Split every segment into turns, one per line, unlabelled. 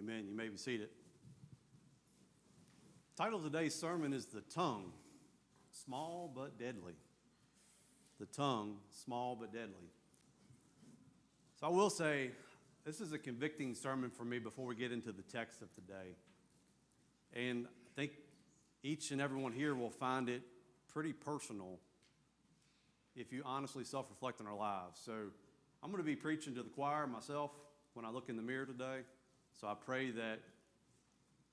Amen. You may be seated. The title of today's sermon is The Tongue, Small but Deadly. The tongue, small but deadly. So I will say, this is a convicting sermon for me before we get into the text of today. And I think each and everyone here will find it pretty personal if you honestly self-reflect on our lives. So I'm going to be preaching to the choir myself when I look in the mirror today. So I pray that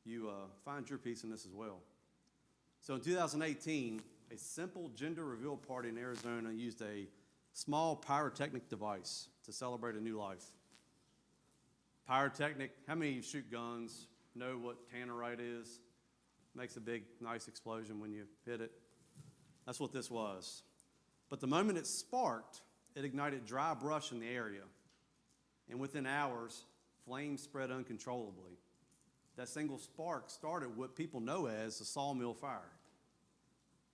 you find your peace in this as well. So in 2018, a simple gender reveal party in Arizona used a small pyrotechnic device to celebrate a new life. Pyrotechnic, how many of you shoot guns, know what tannerite is? Makes a big, nice explosion when you hit it. That's what this was. But the moment it sparked, it ignited dry brush in the area. And within hours, flames spread uncontrollably. That single spark started what people know as the Sawmill Fire,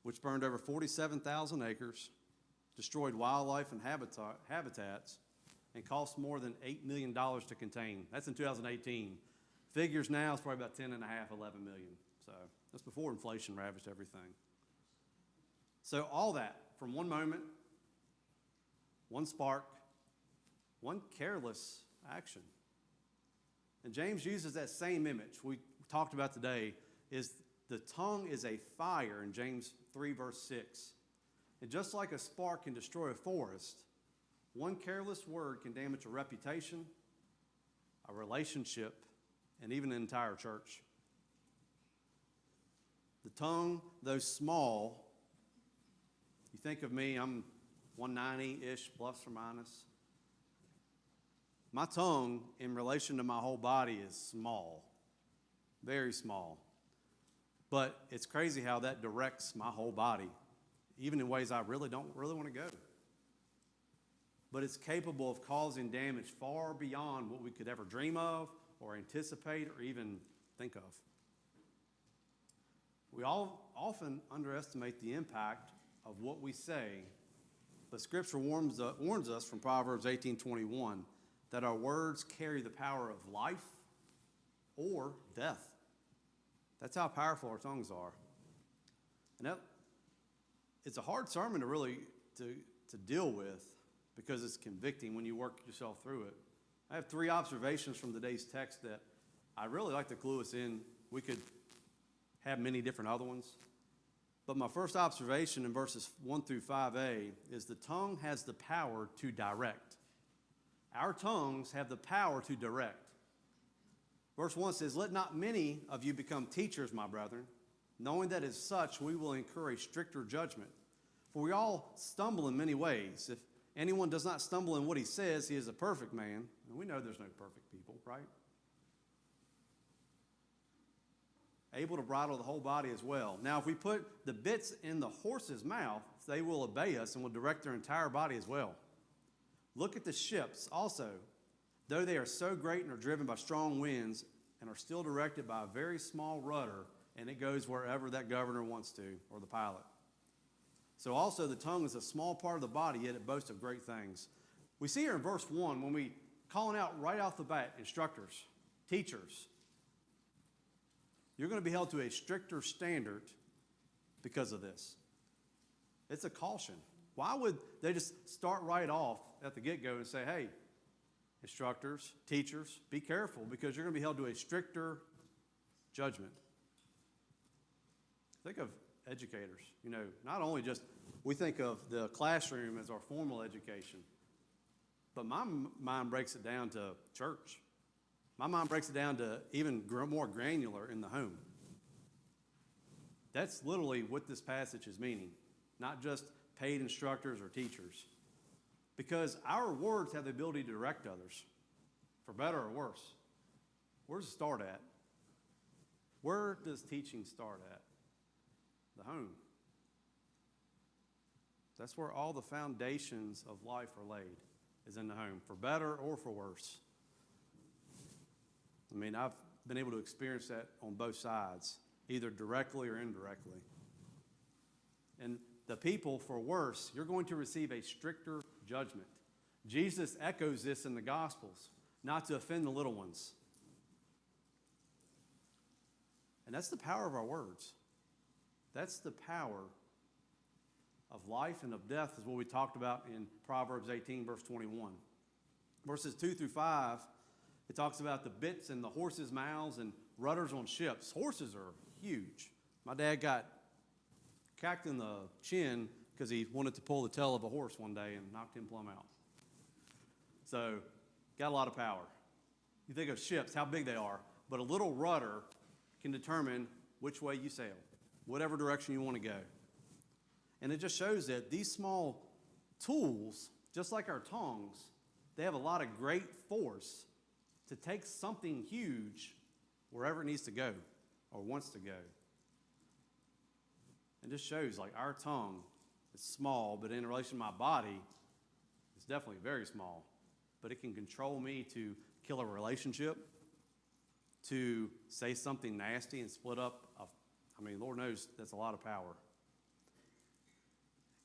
which burned over 47,000 acres, destroyed wildlife and habitats, and cost more than $8 million to contain. That's in 2018. Figures now is probably about 10.5, 11 million. So that's before inflation ravaged everything. So all that from one moment, one spark, one careless action. And James uses that same image we talked about today, is the tongue is a fire in James 3 verse 6. And just like a spark can destroy a forest, one careless word can damage a reputation, a relationship, and even an entire church. The tongue, though small, you think of me, I'm 190-ish, plus or minus. My tongue, in relation to my whole body, is small, very small. But it's crazy how that directs my whole body, even in ways I don't really want to go. But it's capable of causing damage far beyond what we could ever dream of or anticipate or even think of. We all often underestimate the impact of what we say, but Scripture warns us from Proverbs 18:21 that our words carry the power of life or death. That's how powerful our tongues are. And it's a hard sermon to deal with because it's convicting when you work yourself through it. I have 3 observations from today's text that I really like to clue us in. We could have many different other ones. But my first observation in verses 1 through 5a is the tongue has the power to direct. Our tongues have the power to direct. Verse 1 says, "Let not many of you become teachers, my brethren, knowing that as such we will incur a stricter judgment. For we all stumble in many ways. If anyone does not stumble in what he says, he is a perfect man." And we know there's no perfect people, right? Able to bridle the whole body as well. Now, if we put the bits in the horse's mouth, they will obey us and will direct their entire body as well. Look at the ships also. Though they are so great and are driven by strong winds and are still directed by a very small rudder, and it goes wherever that governor wants to, or the pilot. So also the tongue is a small part of the body, yet it boasts of great things. We see here in verse 1, when we calling out right off the bat, instructors, teachers, you're going to be held to a stricter standard because of this. It's a caution. Why would they just start right off at the get-go and say, hey, instructors, teachers, be careful because you're going to be held to a stricter judgment. Think of educators. You know, not only just, we think of the classroom as our formal education, but my mind breaks it down to church. My mind breaks it down to even more granular in the home. That's literally what this passage is meaning, not just paid instructors or teachers. Because our words have the ability to direct others, for better or worse. Where does it start at? Where does teaching start at? The home. That's where all the foundations of life are laid, is in the home, for better or for worse. I mean, I've been able to experience that on both sides, either directly or indirectly. And the people, for worse, you're going to receive a stricter judgment. Jesus echoes this in the Gospels, not to offend the little ones. And that's the power of our words. That's the power of life and of death, is what we talked about in Proverbs 18, verse 21. Verses 2 through 5, it talks about the bits in the horses' mouths and rudders on ships. Horses are huge. My dad got cacked in the chin because he wanted to pull the tail of a horse one day and knocked him plumb out. So, got a lot of power. You think of ships, how big they are, but a little rudder can determine which way you sail, whatever direction you want to go. And it just shows that these small tools, just like our tongues, they have a lot of great force to take something huge wherever it needs to go or wants to go. And just shows like our tongue is small, but in relation to my body, it's definitely very small. But it can control me to kill a relationship, to say something nasty and split up. Lord knows that's a lot of power.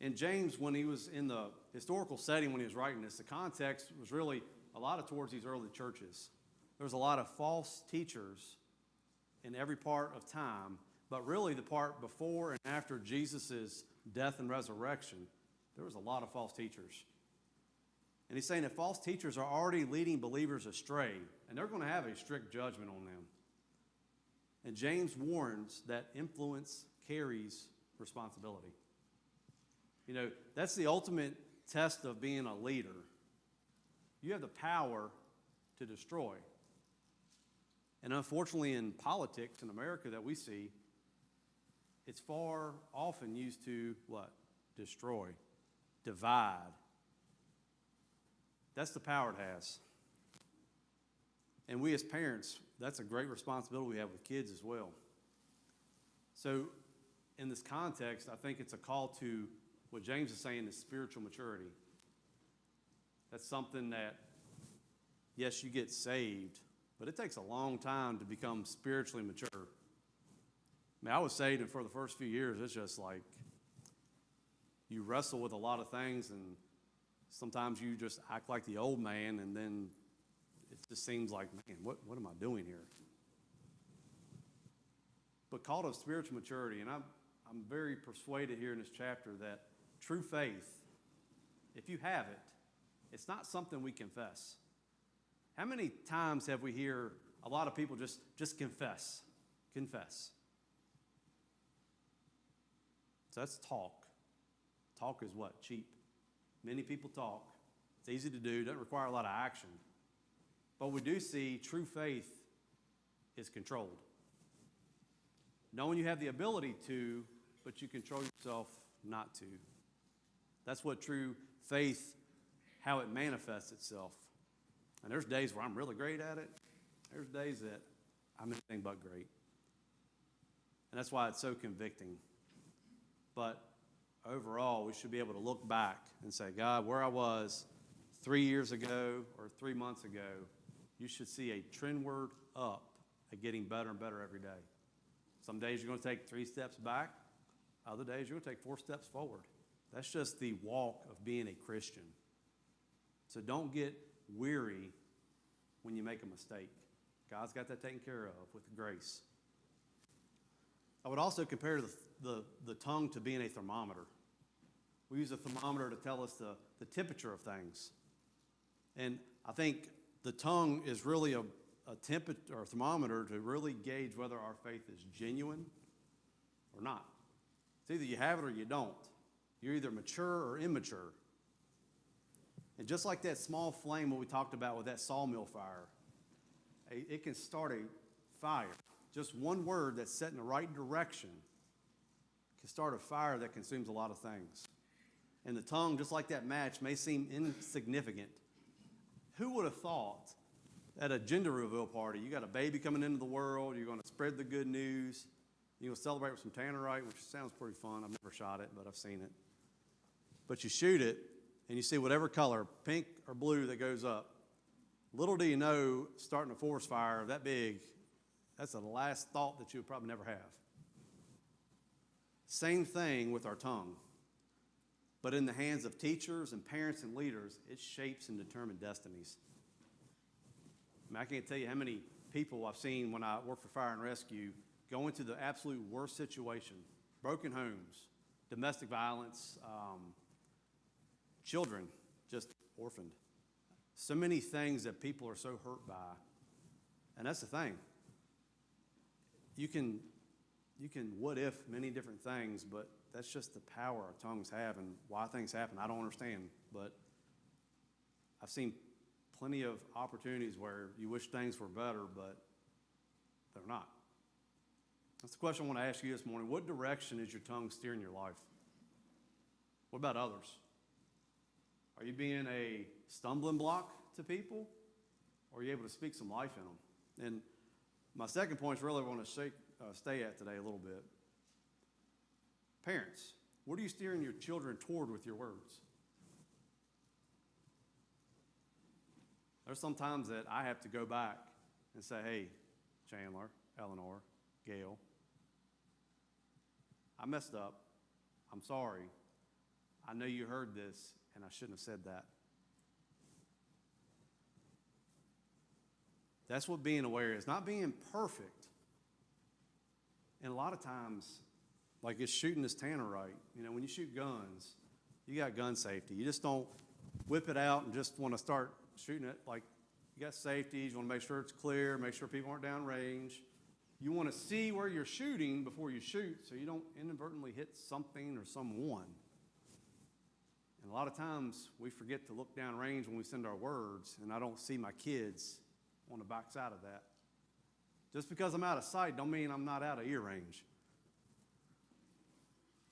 And James, when he was in the historical setting when he was writing this, the context was really a lot of towards these early churches. There was a lot of false teachers in every part of time, but really the part before and after Jesus' death and resurrection, there was a lot of false teachers. And he's saying that false teachers are already leading believers astray, and they're going to have a strict judgment on them. And James warns that influence carries responsibility. You know, that's the ultimate test of being a leader. You have the power to destroy. And unfortunately, in politics in America that we see, it's far often used to what? Destroy, divide. That's the power it has. And we as parents, that's a great responsibility we have with kids as well. So in this context, I think it's a call to what James is saying is spiritual maturity. That's something that, yes, you get saved, but it takes a long time to become spiritually mature. I was saved, and for the first few years, it's just like you wrestle with a lot of things, and sometimes you just act like the old man, and then it just seems like, man, what am I doing here? But called of spiritual maturity, and I'm very persuaded here in this chapter that true faith, if you have it, it's not something we confess. How many times have we hear a lot of people just confess? Confess. So that's talk. Talk is what? Cheap. Many people talk. It's easy to do, doesn't require a lot of action. But we do see true faith is controlled. Knowing you have the ability to, but you control yourself not to. That's what true faith, how it manifests itself. And there's days where I'm really great at it. There's days that I'm anything but great. And that's why it's so convicting. But overall, we should be able to look back and say, God, where I was 3 years ago or 3 months ago, you should see a trendward up at getting better and better every day. Some days you're going to take 3 steps back. Other days you're going to take 4 steps forward. That's just the walk of being a Christian. So don't get weary when you make a mistake. God's got that taken care of with grace. I would also compare the tongue to being a thermometer. We use a thermometer to tell us the temperature of things. And I think the tongue is really a thermometer to really gauge whether our faith is genuine or not. It's either you have it or you don't. You're either mature or immature. And just like that small flame what we talked about with that sawmill fire, it can start a fire. Just one word that's set in the right direction can start a fire that consumes a lot of things. And the tongue, just like that match, may seem insignificant. Who would have thought at a gender reveal party, you got a baby coming into the world, you're going to spread the good news, you're going to celebrate with some tannerite, which sounds pretty fun. I've never shot it, but I've seen it. But you shoot it, and you see whatever color, pink or blue, that goes up. Little do you know, starting a forest fire that big, that's the last thought that you would probably never have. Same thing with our tongue. But in the hands of teachers and parents and leaders, it shapes and determines destinies. I can't tell you how many people I've seen when I work for fire and rescue go into the absolute worst situation, broken homes, domestic violence, children just orphaned. So many things that people are so hurt by. And that's the thing. You can what if many different things, but that's just the power our tongues have and why things happen. I don't understand, but I've seen plenty of opportunities where you wish things were better, but they're not. That's the question I want to ask you this morning. What direction is your tongue steering your life? What about others? Are you being a stumbling block to people, or are you able to speak some life in them? And my second point is really what I want to stay at today a little bit. Parents, what are you steering your children toward with your words? There's some times that I have to go back and say, hey, Chandler, Eleanor, Gail, I messed up. I'm sorry. I know you heard this, and I shouldn't have said that. That's what being aware is. Not being perfect. And a lot of times, like it's shooting this tannerite. You know, when you shoot guns, you got gun safety. You just don't whip it out and just want to start shooting it. Like, you got safeties. You want to make sure it's clear, make sure people aren't downrange. You want to see where you're shooting before you shoot so you don't inadvertently hit something or someone. And a lot of times we forget to look downrange when we send our words, and I don't see my kids on the backside of that. Just because I'm out of sight don't mean I'm not out of ear range.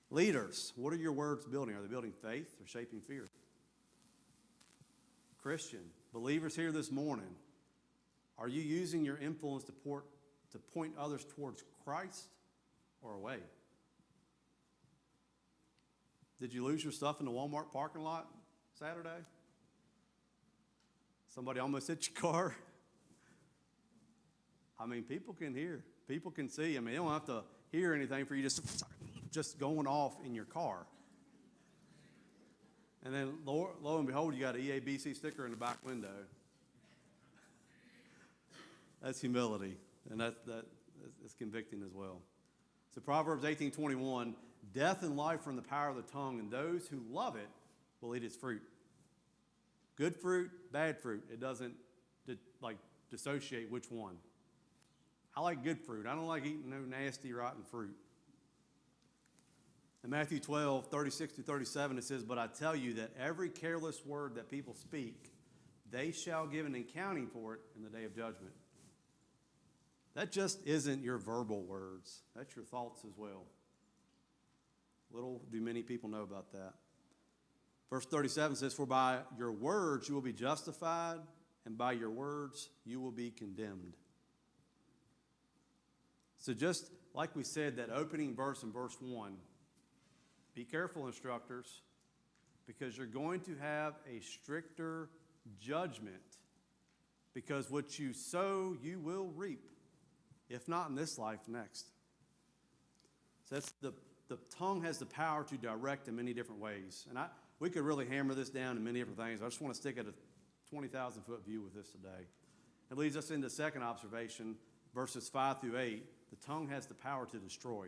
Leaders, what are your words building? Are they building faith or shaping fear? Christian, believers here this morning, are you using your influence to point others towards Christ or away? Did you lose your stuff in the Walmart parking lot Saturday? Somebody almost hit your car? I mean, people can hear. People can see. I mean, they don't have to hear anything for you just going off in your car. And then, lo and behold, you got an EABC sticker in the back window. That's humility, and that's convicting as well. So Proverbs 18:21, death and life are in the power of the tongue, and those who love it will eat its fruit. Good fruit, bad fruit. It doesn't dissociate which one. I like good fruit. I don't like eating no nasty, rotten fruit. In Matthew 12:36-37, it says, but I tell you that every careless word that people speak, they shall give an accounting for it in the day of judgment. That just isn't your verbal words. That's your thoughts as well. Little do many people know about that. Verse 37 says, for by your words you will be justified, and by your words you will be condemned. So just like we said, that opening verse in verse 1, be careful, instructors, because you're going to have a stricter judgment, because what you sow, you will reap, if not in this life, next. So that's the tongue has the power to direct in many different ways. And we could really hammer this down in many different things. I just want to stick at a 20,000-foot view with this today. It leads us into the second observation, verses 5-8. The tongue has the power to destroy.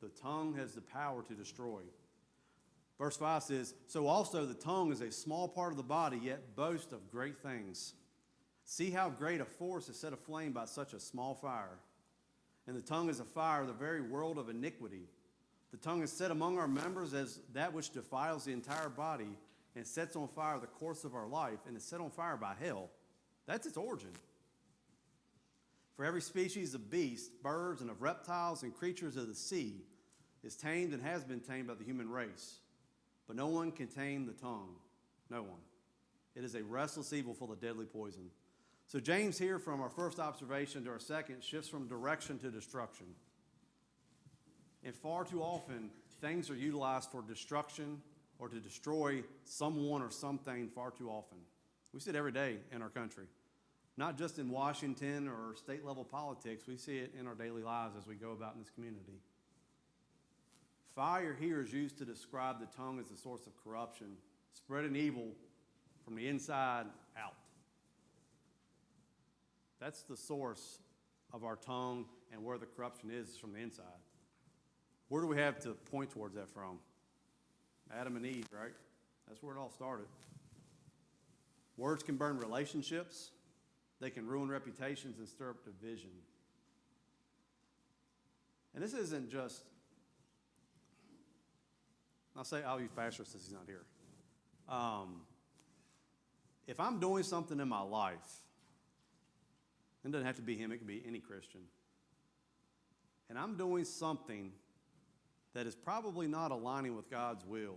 The tongue has the power to destroy. Verse 5 says, so also the tongue is a small part of the body, yet boasts of great things. See how great a force is set aflame by such a small fire. And the tongue is a fire, the very world of iniquity. The tongue is set among our members as that which defiles the entire body and sets on fire the course of our life, and is set on fire by hell. That's its origin. For every species of beasts, birds, and of reptiles and creatures of the sea is tamed and has been tamed by the human race. But no one can tame the tongue. No one. It is a restless evil full of deadly poison. So James here, from our first observation to our second, shifts from direction to destruction. And far too often, things are utilized for destruction or to destroy someone or something far too often. We see it every day in our country. Not just in Washington or state-level politics. We see it in our daily lives as we go about in this community. Fire here is used to describe the tongue as a source of corruption, spreading evil from the inside out. That's the source of our tongue and where the corruption is from the inside. Where do we have to point towards that from? Adam and Eve, right? That's where it all started. Words can burn relationships. They can ruin reputations and stir up division. And this isn't just, I'll use Pastor since he's not here. If I'm doing something in my life, it doesn't have to be him, it could be any Christian, and I'm doing something that is probably not aligning with God's will,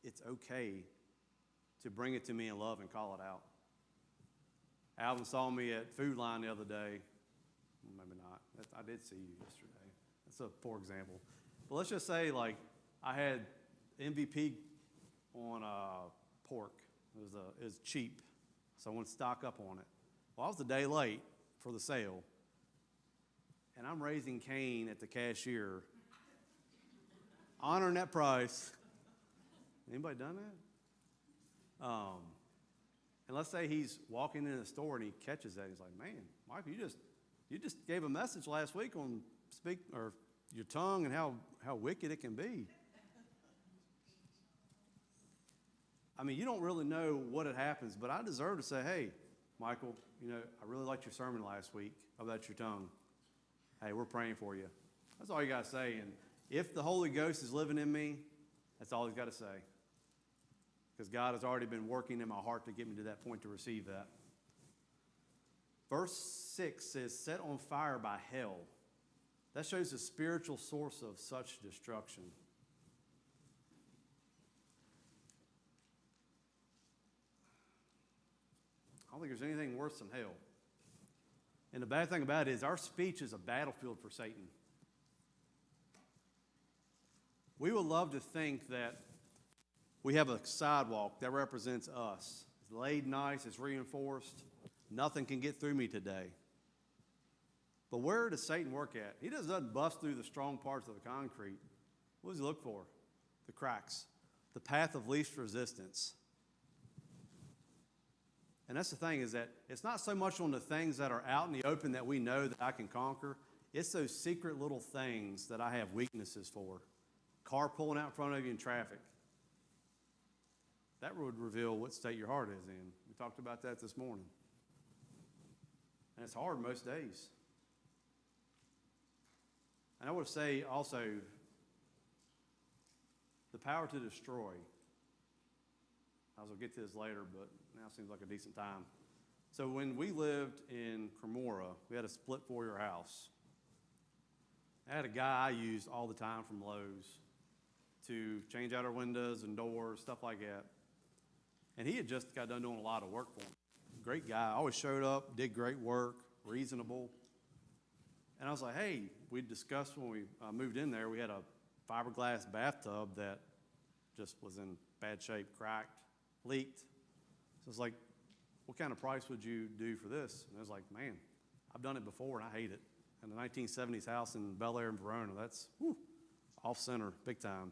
it's okay to bring it to me in love and call it out. Alvin saw me at Food Line the other day. Maybe not. I did see you yesterday. That's a poor example. But let's just say, like, I had MVP on pork. It was cheap, so I wanted to stock up on it. Well, I was a day late for the sale, and I'm raising Cain at the cashier, honoring that price. Anybody done that? And let's say he's walking in the store and he catches that. He's like, "Man, Michael, you just gave a message last week on your tongue and how wicked it can be." I mean, you don't really know what it happens, but I deserve to say, "Hey, Michael, I really liked your sermon last week about your tongue. Hey, we're praying for you." That's all you got to say. And if the Holy Ghost is living in me, that's all he's got to say. Because God has already been working in my heart to get me to that point to receive that. Verse 6 says, "Set on fire by hell." That shows the spiritual source of such destruction. I don't think there's anything worse than hell. And the bad thing about it is our speech is a battlefield for Satan. We would love to think that we have a sidewalk that represents us. It's laid nice, it's reinforced. Nothing can get through me today. But where does Satan work at? He doesn't bust through the strong parts of the concrete. What does he look for? The cracks, the path of least resistance. And that's the thing, is that it's not so much on the things that are out in the open that we know that I can conquer. It's those secret little things that I have weaknesses for. Car pulling out in front of you in traffic. That would reveal what state your heart is in. We talked about that this morning. And it's hard most days. And I would say also, the power to destroy. I will get to this later, but now seems like a decent time. So when we lived in Cremora, we had a split foyer house. I had a guy I used all the time from Lowe's to change out our windows and doors, stuff like that. And he had just got done doing a lot of work for me. Great guy, always showed up, did great work, reasonable. And I was like, hey, we discussed when we moved in there, we had a fiberglass bathtub that just was in bad shape, cracked, leaked. So it's like, what kind of price would you do for this? And I was like, man, I've done it before and I hate it. And the 1970s house in Bel Air and Verona, that's off center, big time.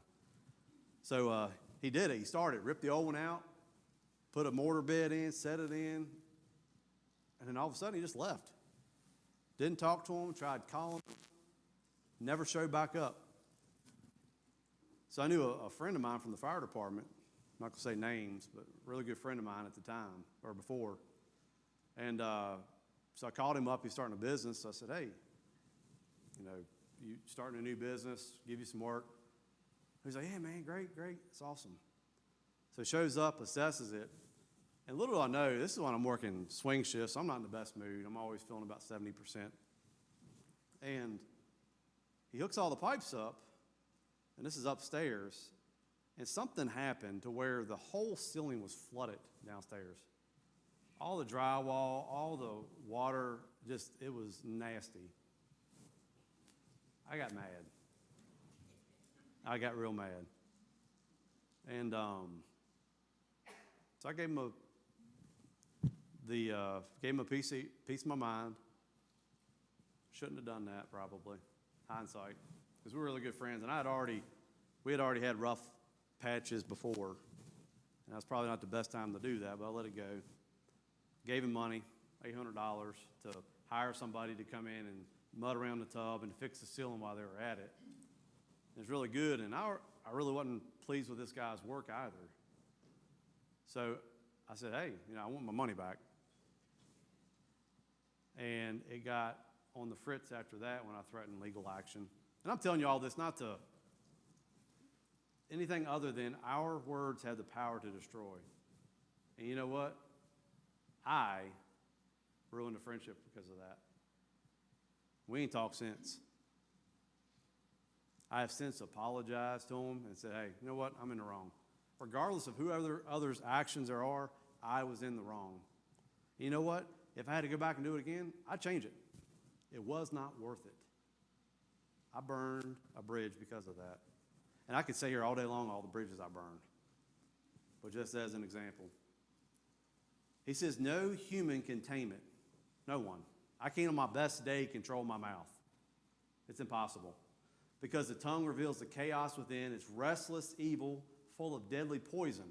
So he did it. He started, ripped the old one out, put a mortar bed in, set it in, and then all of a sudden he just left. Didn't talk to him, tried calling him, never showed back up. So I knew a friend of mine from the fire department, I'm not going to say names, but a really good friend of mine at the time, or before. And so I called him up, he's starting a business. So I said, hey, you starting a new business, give you some work. He's like, yeah, man, great, it's awesome. So he shows up, assesses it. And little do I know, this is when I'm working swing shifts, so I'm not in the best mood. I'm always feeling about 70%. And he hooks all the pipes up, and this is upstairs, and something happened to where the whole ceiling was flooded downstairs. All the drywall, all the water, it was nasty. I got mad. I got real mad. And so I gave him a piece of my mind. Shouldn't have done that, probably, hindsight, because we were really good friends, and we had already had rough patches before, and that's probably not the best time to do that, but I let it go. Gave him money, $800 to hire somebody to come in and mud around the tub and fix the ceiling while they were at it. It was really good, and I really wasn't pleased with this guy's work either. So I said, hey, I want my money back. And it got on the fritz after that when I threatened legal action. And I'm telling you all this not to anything other than our words have the power to destroy. And you know what? I ruined a friendship because of that. We ain't talked since. I have since apologized to him and said, hey, you know what? I'm in the wrong. Regardless of whoever others' actions there are, I was in the wrong. You know what? If I had to go back and do it again, I'd change it. It was not worth it. I burned a bridge because of that. And I could say here all day long all the bridges I burned. But just as an example. He says, no human can tame it. No one. I can't on my best day control my mouth. It's impossible. Because the tongue reveals the chaos within. It's restless, evil, full of deadly poison.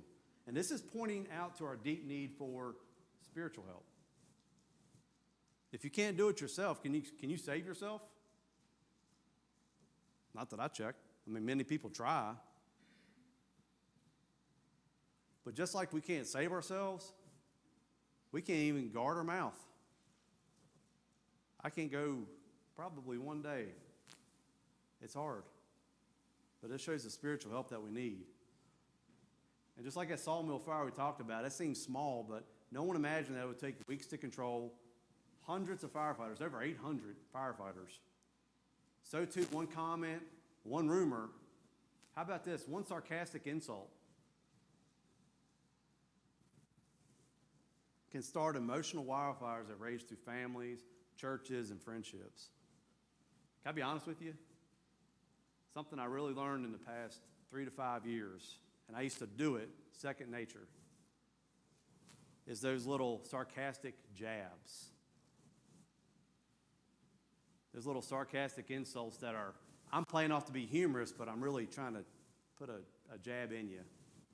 And this is pointing out to our deep need for spiritual help. If you can't do it yourself, can you save yourself? Not that I check. I mean, many people try. But just like we can't save ourselves, we can't even guard our mouth. I can't go probably one day. It's hard. But it shows the spiritual help that we need. And just like that sawmill fire we talked about, it seems small, but no one imagined that it would take weeks to control. Hundreds of firefighters, over 800 firefighters. So too, one comment, one rumor. How about this? One sarcastic insult can start emotional wildfires that rage through families, churches, and friendships. Can I be honest with you? Something I really learned in the past 3 to 5 years, and I used to do it, second nature, is those little sarcastic jabs. Those little sarcastic insults that are, I'm playing off to be humorous, but I'm really trying to put a jab in you.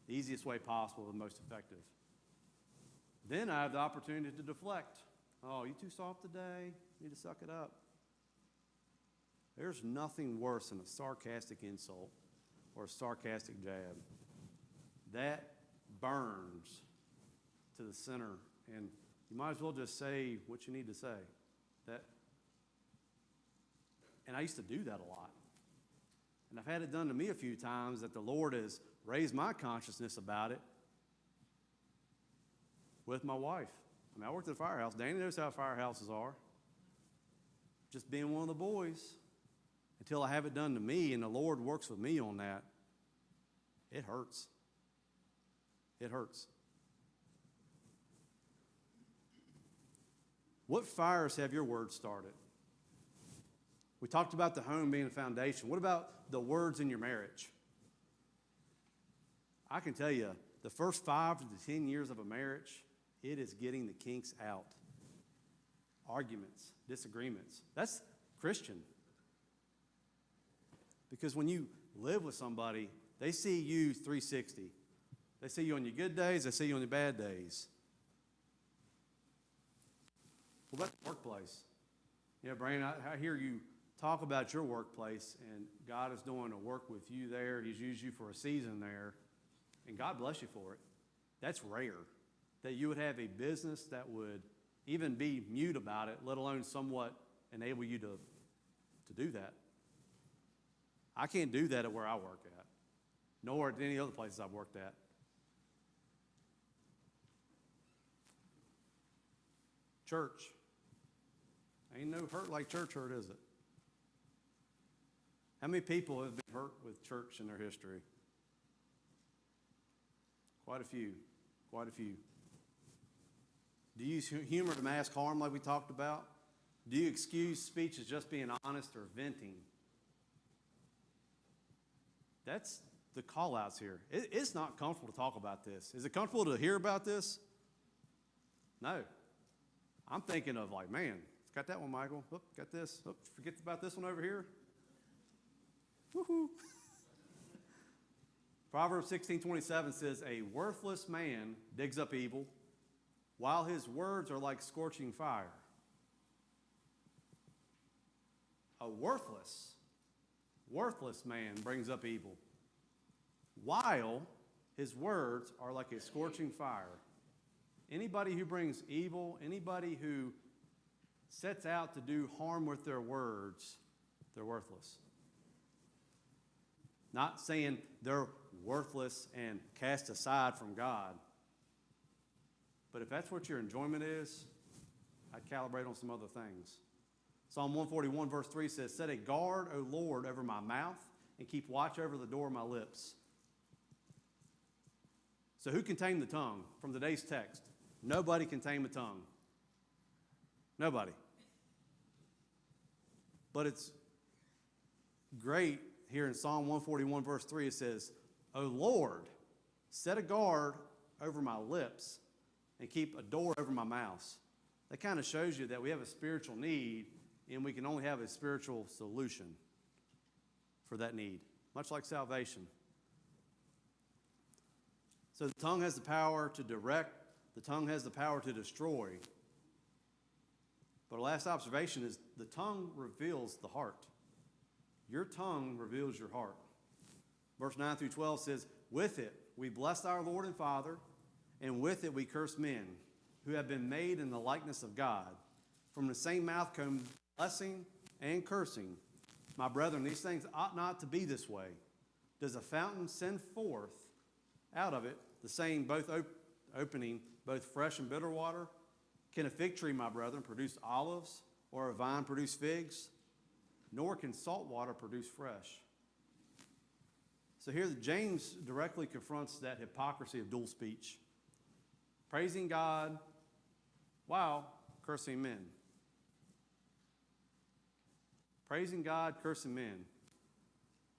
The easiest way possible, the most effective. Then I have the opportunity to deflect. Oh, you too soft today? You need to suck it up. There's nothing worse than a sarcastic insult or a sarcastic jab. That burns to the center, and you might as well just say what you need to say. And I used to do that a lot. And I've had it done to me a few times that the Lord has raised my consciousness about it with my wife. I mean, I worked at a firehouse. Danny knows how firehouses are. Just being one of the boys. Until I have it done to me and the Lord works with me on that, it hurts. It hurts. What fires have your words started? We talked about the home being a foundation. What about the words in your marriage? I can tell you, the first 5 to 10 years of a marriage, it is getting the kinks out. Arguments, disagreements. That's Christian. Because when you live with somebody, they see you 360. They see you on your good days, they see you on your bad days. What about the workplace? Yeah, Brandon, I hear you talk about your workplace, and God is doing a work with you there. He's used you for a season there, and God bless you for it. That's rare, that you would have a business that would even be mute about it, let alone somewhat enable you to do that. I can't do that at where I work at, nor at any other places I've worked at. Church. Ain't no hurt like church hurt, is it? How many people have been hurt with church in their history? Quite a few. Quite a few. Do you use humor to mask harm like we talked about? Do you excuse speech as just being honest or venting? That's the call-outs here. It's not comfortable to talk about this. Is it comfortable to hear about this? No. I'm thinking of like, man, got that one, Michael. Oop, got this. Oop, forget about this one over here. Woohoo. Proverbs 16:27 says, a worthless man digs up evil, while his words are like scorching fire. A worthless man brings up evil, while his words are like a scorching fire. Anybody who brings evil, anybody who sets out to do harm with their words, they're worthless. Not saying they're worthless and cast aside from God. But if that's what your enjoyment is, I'd calibrate on some other things. Psalm 141 verse 3 says, "Set a guard, O Lord, over my mouth, and keep watch over the door of my lips." So who can tame the tongue? From today's text, nobody can tame a tongue. Nobody. But it's great here in Psalm 141 verse 3, it says, "O Lord, set a guard over my lips and keep a door over my mouth." That kind of shows you that we have a spiritual need, and we can only have a spiritual solution for that need, much like salvation. So the tongue has the power to direct, the tongue has the power to destroy. But our last observation is the tongue reveals the heart. Your tongue reveals your heart. Verse 9 through 12 says, "With it we bless our Lord and Father, and with it we curse men who have been made in the likeness of God. From the same mouth come blessing and cursing. My brethren, these things ought not to be this way. Does a fountain send forth out of it the same both opening both fresh and bitter water? Can a fig tree, my brethren, produce olives, or a vine produce figs? Nor can salt water produce fresh." So here James directly confronts that hypocrisy of dual speech. Praising God while cursing men. Praising God, cursing men.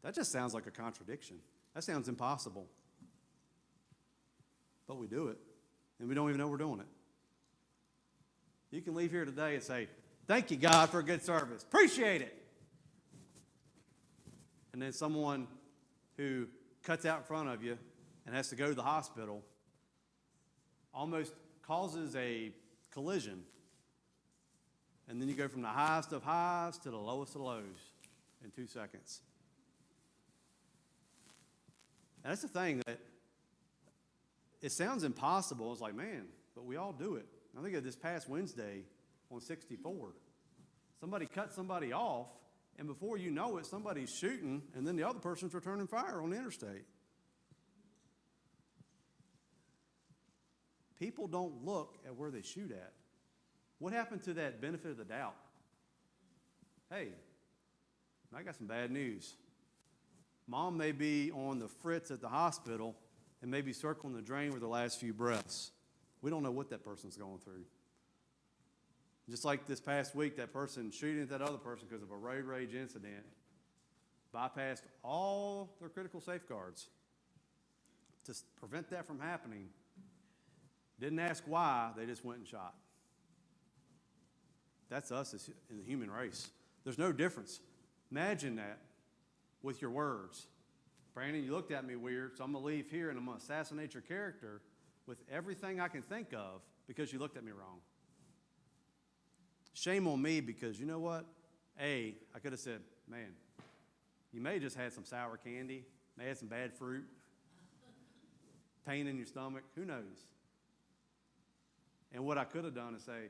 That just sounds like a contradiction. That sounds impossible. But we do it, and we don't even know we're doing it. You can leave here today and say, "Thank you, God, for a good service. Appreciate it." And then someone who cuts out in front of you and has to go to the hospital almost causes a collision. And then you go from the highest of highs to the lowest of lows in 2 seconds. And that's the thing, that it sounds impossible. It's like, man, but we all do it. I think of this past Wednesday on 64. Somebody cut somebody off, and before you know it, somebody's shooting, and then the other person's returning fire on the interstate. People don't look at where they shoot at. What happened to that benefit of the doubt? Hey, I got some bad news. Mom may be on the fritz at the hospital and may be circling the drain with her last few breaths. We don't know what that person's going through. Just like this past week, that person shooting at that other person because of a road rage incident bypassed all their critical safeguards to prevent that from happening. Didn't ask why, they just went and shot. That's us in the human race. There's no difference. Imagine that with your words. Brandon, you looked at me weird, so I'm going to leave here and I'm going to assassinate your character with everything I can think of because you looked at me wrong. Shame on me, because you know what? I could have said, man, you may have just had some sour candy, may have had some bad fruit, pain in your stomach, who knows? And what I could have done is say,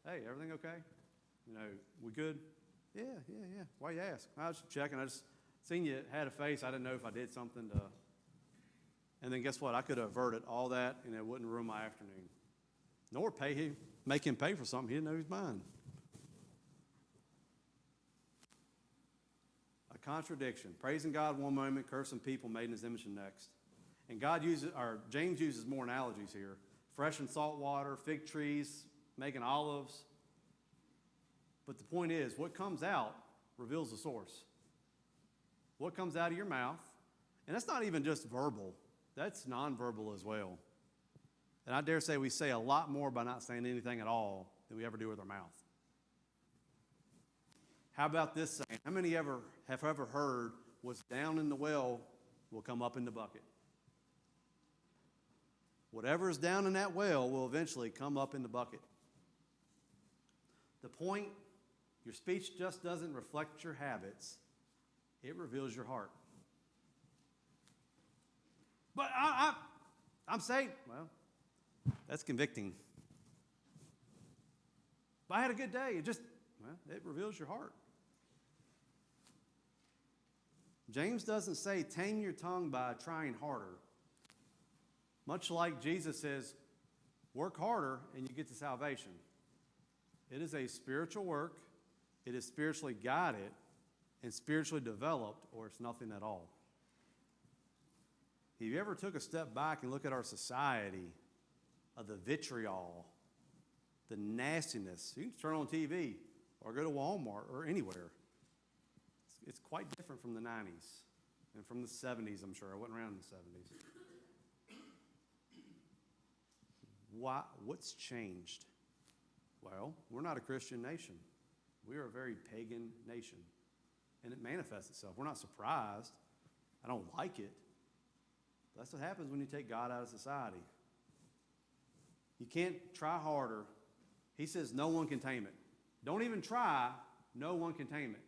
hey, everything okay? You know, we good? Yeah. Why you ask? I was checking. I just seen you had a face. I didn't know if I did something to. And then guess what? I could have averted all that, and it wouldn't ruin my afternoon. Nor make him pay for something he didn't know he was buying. A contradiction. Praising God one moment, cursing people made in his image the next. And James uses more analogies here. Fresh and salt water, fig trees, making olives. But the point is, what comes out reveals the source. What comes out of your mouth, and that's not even just verbal, that's nonverbal as well. And I dare say we say a lot more by not saying anything at all than we ever do with our mouth. How about this saying? How many have ever heard, what's down in the well will come up in the bucket? Whatever is down in that well will eventually come up in the bucket. The point, your speech just doesn't reflect your habits. It reveals your heart. But I'm saved. Well, that's convicting. But I had a good day. It reveals your heart. James doesn't say tame your tongue by trying harder. Much like Jesus says, work harder and you get to salvation. It is a spiritual work. It is spiritually guided and spiritually developed, or it's nothing at all. Have you ever took a step back and look at our society of the vitriol, the nastiness? You can turn on TV or go to Walmart or anywhere. It's quite different from the 90s and from the 70s, I'm sure. I wasn't around in the 70s. What's changed? Well, we're not a Christian nation. We are a very pagan nation. And it manifests itself. We're not surprised. I don't like it. That's what happens when you take God out of society. You can't try harder. He says no one can tame it. Don't even try. No one can tame it.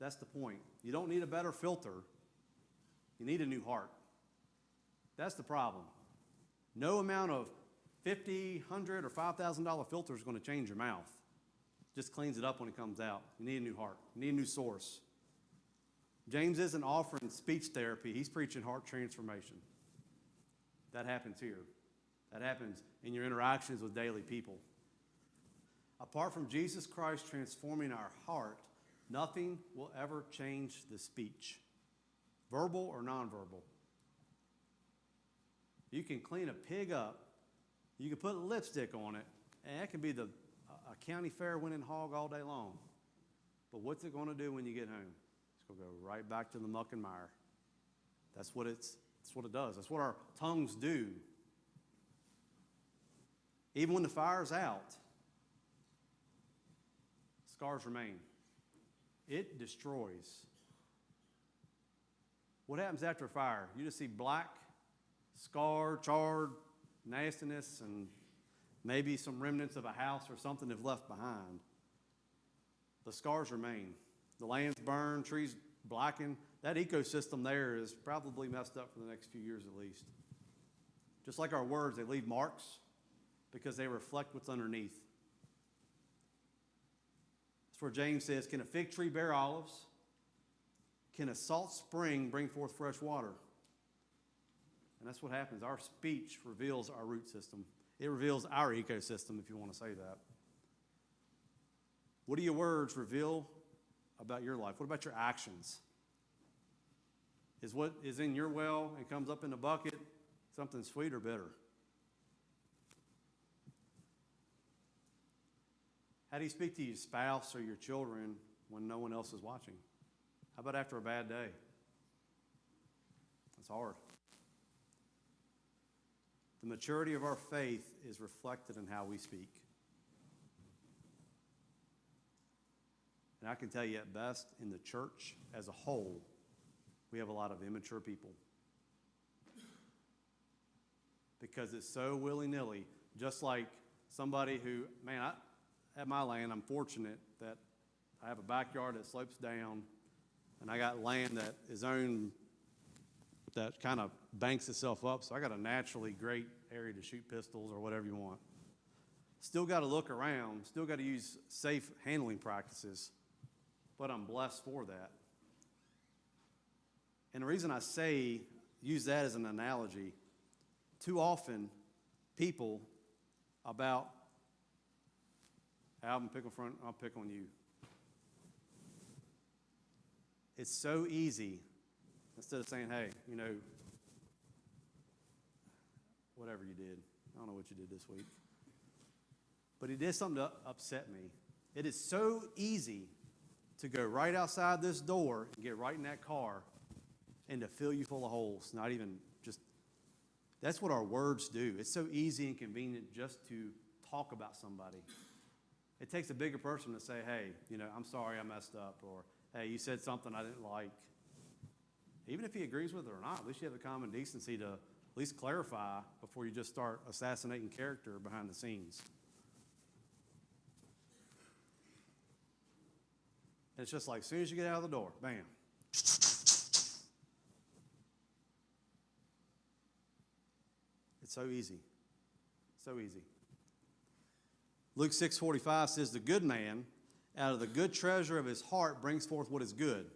That's the point. You don't need a better filter. You need a new heart. That's the problem. No amount of $50, $100, or $5,000 filter is going to change your mouth. Just cleans it up when it comes out. You need a new heart. You need a new source. James isn't offering speech therapy. He's preaching heart transformation. That happens here. That happens in your interactions with daily people. Apart from Jesus Christ transforming our heart, nothing will ever change the speech, verbal or nonverbal. You can clean a pig up. You can put lipstick on it, and that can be a county fair winning hog all day long. But what's it going to do when you get home? It's going to go right back to the muck and mire. That's what it does. That's what our tongues do. Even when the fire's out, scars remain. It destroys. What happens after a fire? You just see black, scarred, charred nastiness, and maybe some remnants of a house or something they've left behind. The scars remain. The land's burned, trees blackened. That ecosystem there is probably messed up for the next few years at least. Just like our words, they leave marks because they reflect what's underneath. That's where James says, can a fig tree bear olives? Can a salt spring bring forth fresh water? And that's what happens. Our speech reveals our root system. It reveals our ecosystem, if you want to say that. What do your words reveal about your life? What about your actions? Is what is in your well and comes up in the bucket something sweet or bitter? How do you speak to your spouse or your children when no one else is watching? How about after a bad day? It's hard. The maturity of our faith is reflected in how we speak. And I can tell you at best, in the church as a whole, we have a lot of immature people. Because it's so willy-nilly, just like somebody who, at my land, I'm fortunate that I have a backyard that slopes down, and I got land that is owned that kind of banks itself up, so I got a naturally great area to shoot pistols or whatever you want. Still got to look around, still got to use safe handling practices, but I'm blessed for that. And the reason I use that as an analogy, too often people about, Alvin, pick on front, I'll pick on you. It's so easy, instead of saying, hey, whatever you did. I don't know what you did this week. But he did something to upset me. It is so easy to go right outside this door and get right in that car and to fill you full of holes. Not even just, that's what our words do. It's so easy and convenient just to talk about somebody. It takes a bigger person to say, hey, I'm sorry I messed up, or hey, you said something I didn't like. Even if he agrees with it or not, at least you have the common decency to at least clarify before you just start assassinating character behind the scenes. And it's just like, as soon as you get out of the door, bam. It's so easy. So easy. Luke 6:45 says, the good man out of the good treasure of his heart brings forth what is good.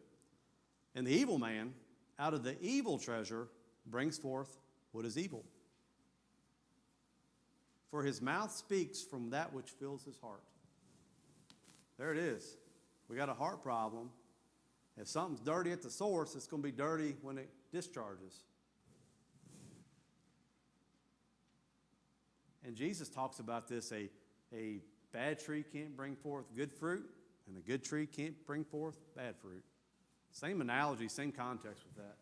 And the evil man out of the evil treasure brings forth what is evil. For his mouth speaks from that which fills his heart. There it is. We got a heart problem. If something's dirty at the source, it's going to be dirty when it discharges. And Jesus talks about this, a bad tree can't bring forth good fruit, and a good tree can't bring forth bad fruit. Same analogy, same context with that.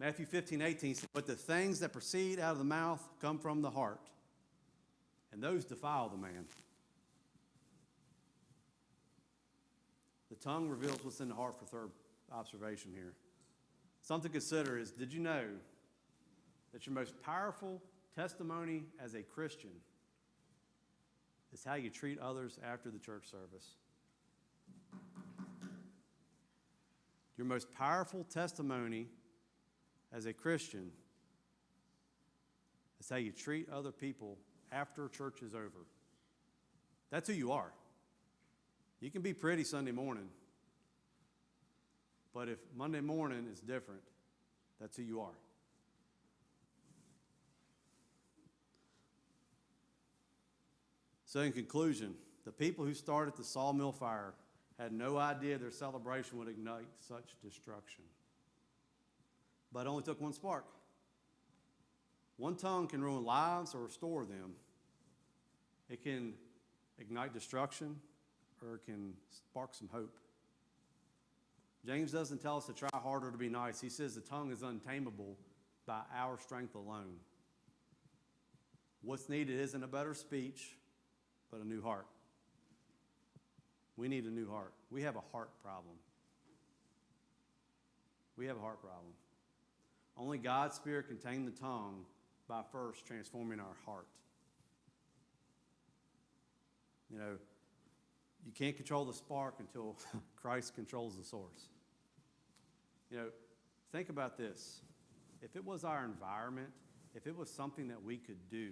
Matthew 15:18 says, but the things that proceed out of the mouth come from the heart, and those defile the man. The tongue reveals what's in the heart for third observation here. Something to consider is, did you know that your most powerful testimony as a Christian is how you treat others after the church service? Your most powerful testimony as a Christian is how you treat other people after church is over. That's who you are. You can be pretty Sunday morning, but if Monday morning is different, that's who you are. So in conclusion, the people who started the sawmill fire had no idea their celebration would ignite such destruction. But it only took one spark. One tongue can ruin lives or restore them. It can ignite destruction, or it can spark some hope. James doesn't tell us to try harder to be nice. He says the tongue is untamable by our strength alone. What's needed isn't a better speech, but a new heart. We need a new heart. We have a heart problem. We have a heart problem. Only God's Spirit can tame the tongue by first transforming our heart. You know, you can't control the spark until Christ controls the source. You know, think about this. If it was our environment, if it was something that we could do,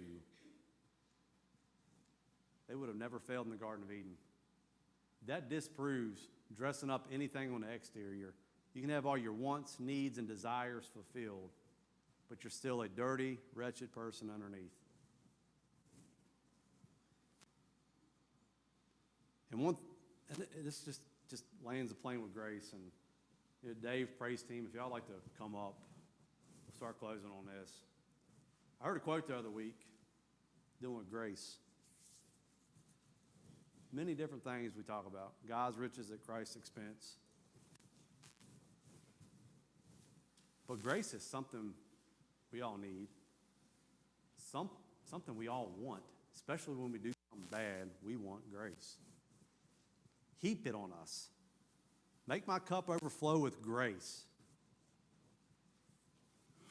they would have never failed in the Garden of Eden. That disproves dressing up anything on the exterior. You can have all your wants, needs, and desires fulfilled, but you're still a dirty, wretched person underneath. And this just lands the plane with grace. And you know, Dave, praise team, if y'all like to come up, we'll start closing on this. I heard a quote the other week dealing with grace. Many different things we talk about. God's riches at Christ's expense. But grace is something we all need. Something we all want. Especially when we do something bad, we want grace. Heap it on us. Make my cup overflow with grace.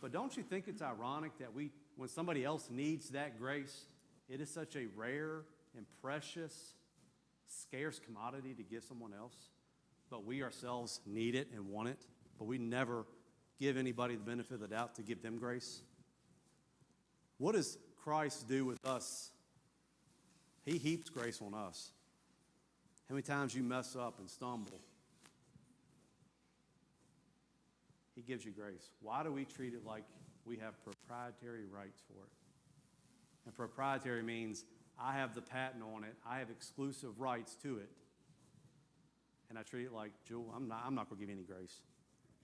But don't you think it's ironic that when somebody else needs that grace, it is such a rare and precious, scarce commodity to give someone else, but we ourselves need it and want it, but we never give anybody the benefit of the doubt to give them grace? What does Christ do with us? He heaps grace on us. How many times you mess up and stumble? He gives you grace. Why do we treat it like we have proprietary rights for it? And proprietary means I have the patent on it. I have exclusive rights to it. And I treat it like, Jewel, I'm not going to give you any grace.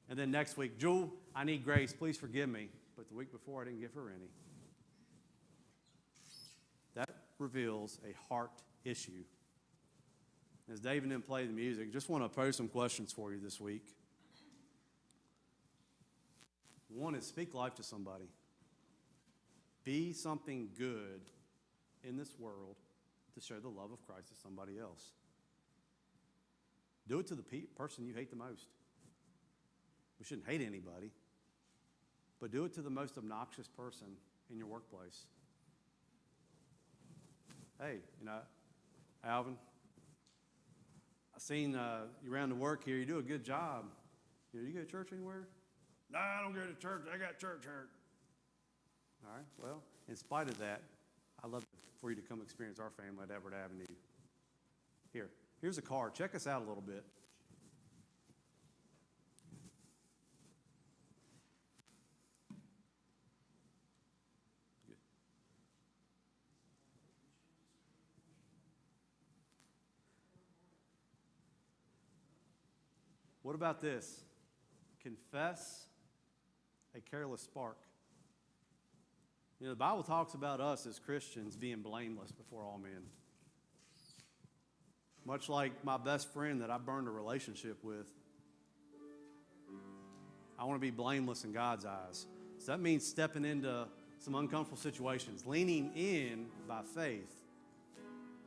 And then next week, Jewel, I need grace. Please forgive me. But the week before, I didn't give her any. That reveals a heart issue. As Dave and them play the music, just want to pose some questions for you this week. One is speak life to somebody. Be something good in this world to show the love of Christ to somebody else. Do it to the person you hate the most. We shouldn't hate anybody. but do it to the most obnoxious person in your workplace. Hey, Alvin, I seen you around the work here. You do a good job. You go to church anywhere? No, I don't go to church. I got church hurt. All right, well, in spite of that, I'd love for you to come experience our family at Everett Avenue. Here's a card. Check us out a little bit. What about this? Confess a careless spark. The Bible talks about us as Christians being blameless before all men. Much like my best friend that I burned a relationship with, I want to be blameless in God's eyes. So that means stepping into some uncomfortable situations, leaning in by faith,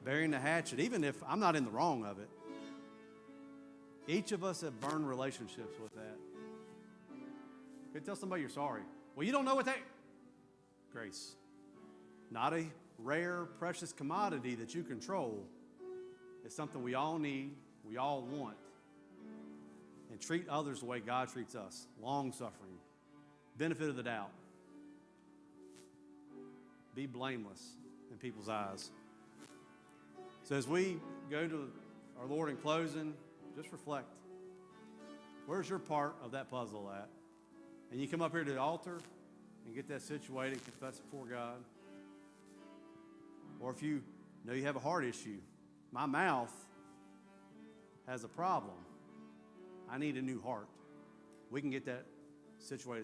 burying the hatchet, even if I'm not in the wrong of it. Each of us have burned relationships with that. You can tell somebody you're sorry. Well, you don't know what they... Grace. Not a rare, precious commodity that you control. It's something we all need, we all want. And treat others the way God treats us. Long-suffering. Benefit of the doubt. Be blameless in people's eyes. So as we go to our Lord in closing, just reflect. Where's your part of that puzzle at? And you come up here to the altar and get that situated, confess before God. Or if you know you have a heart issue, my mouth has a problem. I need a new heart. We can get that situated.